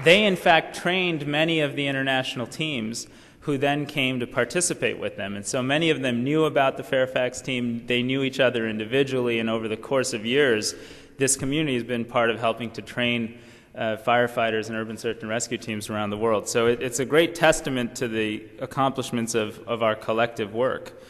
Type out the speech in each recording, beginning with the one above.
They, in fact, trained many of the international teams who then came to participate with them. And so many of them knew about the Fairfax team. They knew each other individually, and over the course of years, this community has been part of helping to train firefighters and urban search and rescue teams around the world. So it's a great testament to the accomplishments of our collective work.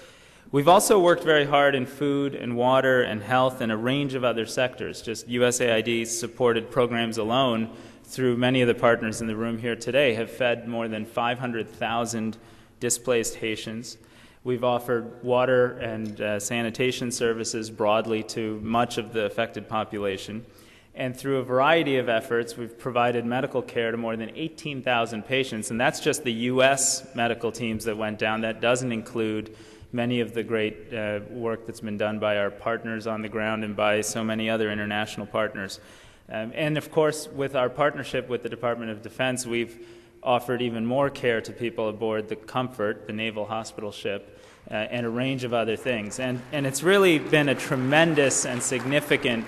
We've also worked very hard in food and water and health and a range of other sectors. Just USAID supported programs alone through many of the partners in the room here today have fed more than 500,000 displaced Haitians. We've offered water and sanitation services broadly to much of the affected population. And through a variety of efforts, we've provided medical care to more than 18,000 patients. And that's just the U.S. medical teams that went down. That doesn't include many of the great work that's been done by our partners on the ground and by so many other international partners. And of course, with our partnership with the Department of Defense, we've offered even more care to people aboard the Comfort, the naval hospital ship, and a range of other things. And it's really been a tremendous and significant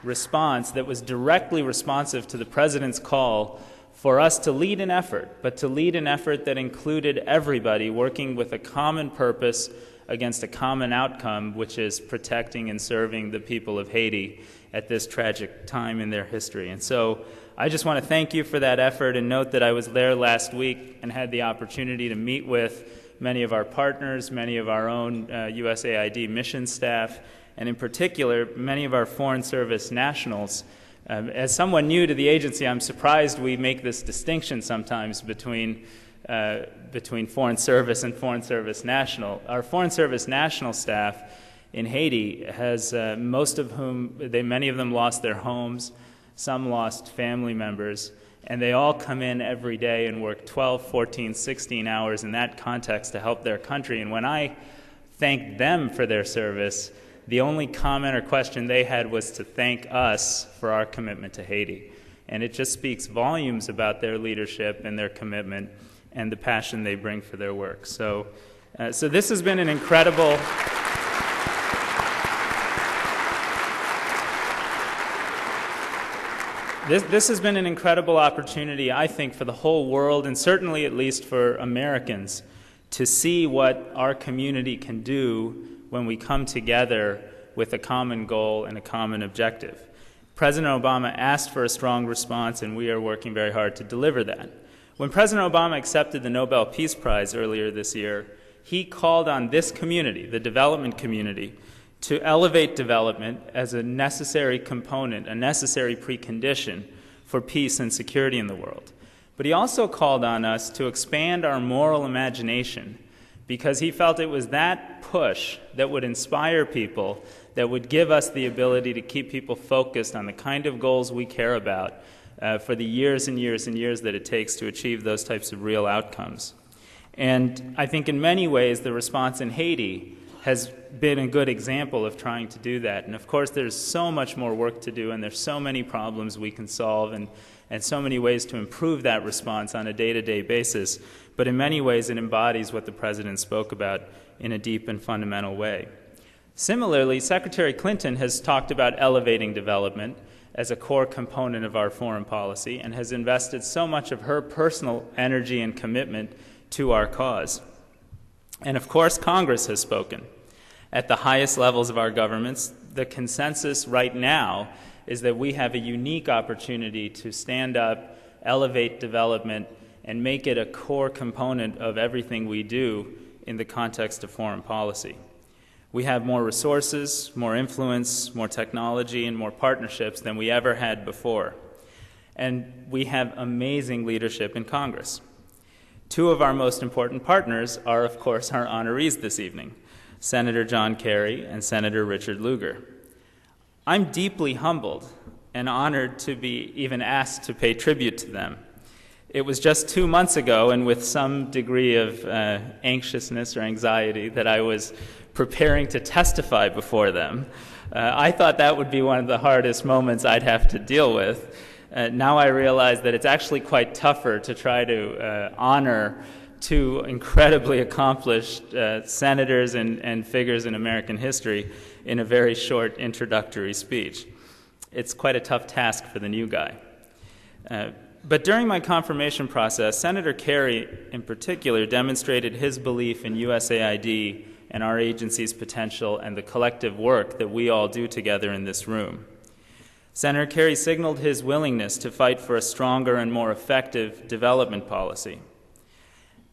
response that was directly responsive to the President's call for us to lead an effort, but to lead an effort that included everybody working with a common purpose against a common outcome, which is protecting and serving the people of Haiti at this tragic time in their history. And so I just want to thank you for that effort and note that I was there last week and had the opportunity to meet with many of our partners, many of our own USAID mission staff, and in particular, many of our Foreign Service nationals. As someone new to the agency, I'm surprised we make this distinction sometimes between Foreign Service and Foreign Service national. Our Foreign Service national staff in Haiti has most of whom, many of them lost their homes, some lost family members, and they all come in every day and work 12, 14, 16 hours in that context to help their country. And when I thanked them for their service, the only comment or question they had was to thank us for our commitment to Haiti. And it just speaks volumes about their leadership and their commitment and the passion they bring for their work. So this has been an incredible... This has been an incredible opportunity, I think, for the whole world, and certainly at least for Americans, to see what our community can do when we come together with a common goal and a common objective. President Obama asked for a strong response, and we are working very hard to deliver that. When President Obama accepted the Nobel Peace Prize earlier this year, he called on this community, the development community, to elevate development as a necessary component, a necessary precondition for peace and security in the world. But he also called on us to expand our moral imagination, because he felt it was that push that would inspire people, that would give us the ability to keep people focused on the kind of goals we care about for the years and years and years that it takes to achieve those types of real outcomes. And I think in many ways the response in Haiti has been a good example of trying to do that. And of course there's so much more work to do, and there's so many problems we can solve, and so many ways to improve that response on a day-to-day basis. But in many ways it embodies what the President spoke about in a deep and fundamental way. Similarly, Secretary Clinton has talked about elevating development as a core component of our foreign policy and has invested so much of her personal energy and commitment to our cause. And of course, Congress has spoken. At the highest levels of our governments, the consensus right now is that we have a unique opportunity to stand up, elevate development, and make it a core component of everything we do in the context of foreign policy. We have more resources, more influence, more technology, and more partnerships than we ever had before. And we have amazing leadership in Congress. Two of our most important partners are, of course, our honorees this evening, Senator John Kerry and Senator Richard Lugar. I'm deeply humbled and honored to be even asked to pay tribute to them. It was just 2 months ago, and with some degree of anxiousness or anxiety, that I was preparing to testify before them. I thought that would be one of the hardest moments I'd have to deal with. Now I realize that it's actually quite tougher to try to honor two incredibly accomplished senators and figures in American history in a very short introductory speech. It's quite a tough task for the new guy. But during my confirmation process, Senator Kerry, in particular, demonstrated his belief in USAID and our agency's potential and the collective work that we all do together in this room. Senator Kerry signaled his willingness to fight for a stronger and more effective development policy.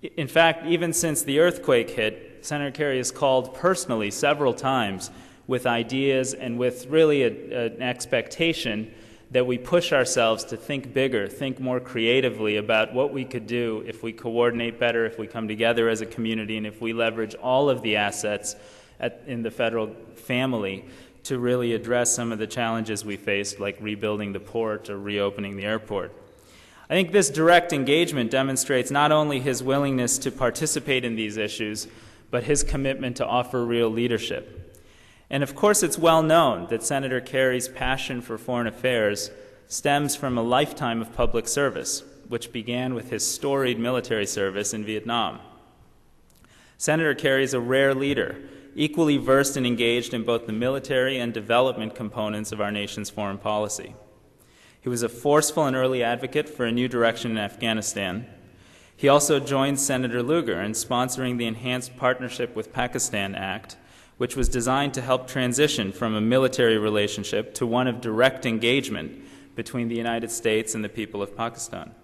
In fact, even since the earthquake hit, Senator Kerry has called personally several times with ideas and with really an expectation that we push ourselves to think bigger, think more creatively about what we could do if we coordinate better, if we come together as a community, and if we leverage all of the assets in the federal family to really address some of the challenges we faced, like rebuilding the port or reopening the airport. I think this direct engagement demonstrates not only his willingness to participate in these issues, but his commitment to offer real leadership. And of course, it's well known that Senator Kerry's passion for foreign affairs stems from a lifetime of public service, which began with his storied military service in Vietnam. Senator Kerry is a rare leader, equally versed and engaged in both the military and development components of our nation's foreign policy. He was a forceful and early advocate for a new direction in Afghanistan. He also joined Senator Lugar in sponsoring the Enhanced Partnership with Pakistan Act, which was designed to help transition from a military relationship to one of direct engagement between the United States and the people of Pakistan.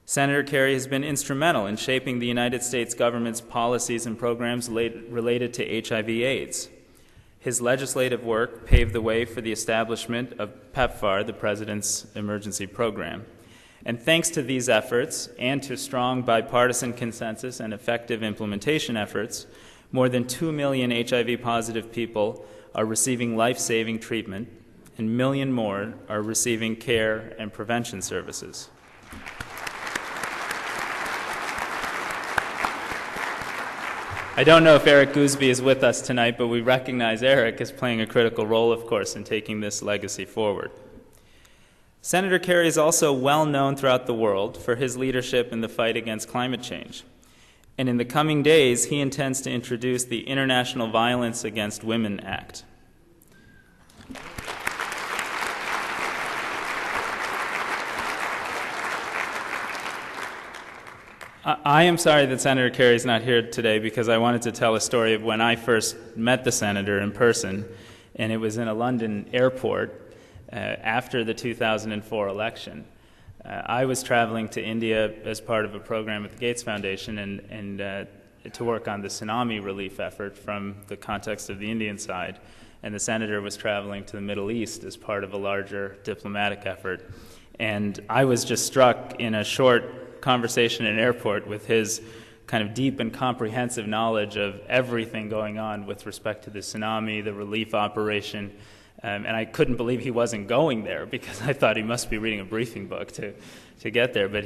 Senator Kerry has been instrumental in shaping the United States government's policies and programs related to HIV/AIDS. His legislative work paved the way for the establishment of PEPFAR, the President's Emergency Program. And thanks to these efforts and to strong bipartisan consensus and effective implementation efforts, more than 2 million HIV-positive people are receiving life-saving treatment, and 1 million more are receiving care and prevention services. I don't know if Eric Gooseby is with us tonight, but we recognize Eric as playing a critical role, of course, in taking this legacy forward. Senator Kerry is also well known throughout the world for his leadership in the fight against climate change. And in the coming days, he intends to introduce the International Violence Against Women Act. I am sorry that Senator Kerry is not here today because I wanted to tell a story of when I first met the senator in person, and it was in a London airport after the 2004 election. I was traveling to India as part of a program at the Gates Foundation and to work on the tsunami relief effort from the context of the Indian side, and the senator was traveling to the Middle East as part of a larger diplomatic effort. And I was just struck in a short conversation in an airport with his kind of deep and comprehensive knowledge of everything going on with respect to the tsunami, the relief operation, and I couldn't believe he wasn't going there because I thought he must be reading a briefing book to get there. But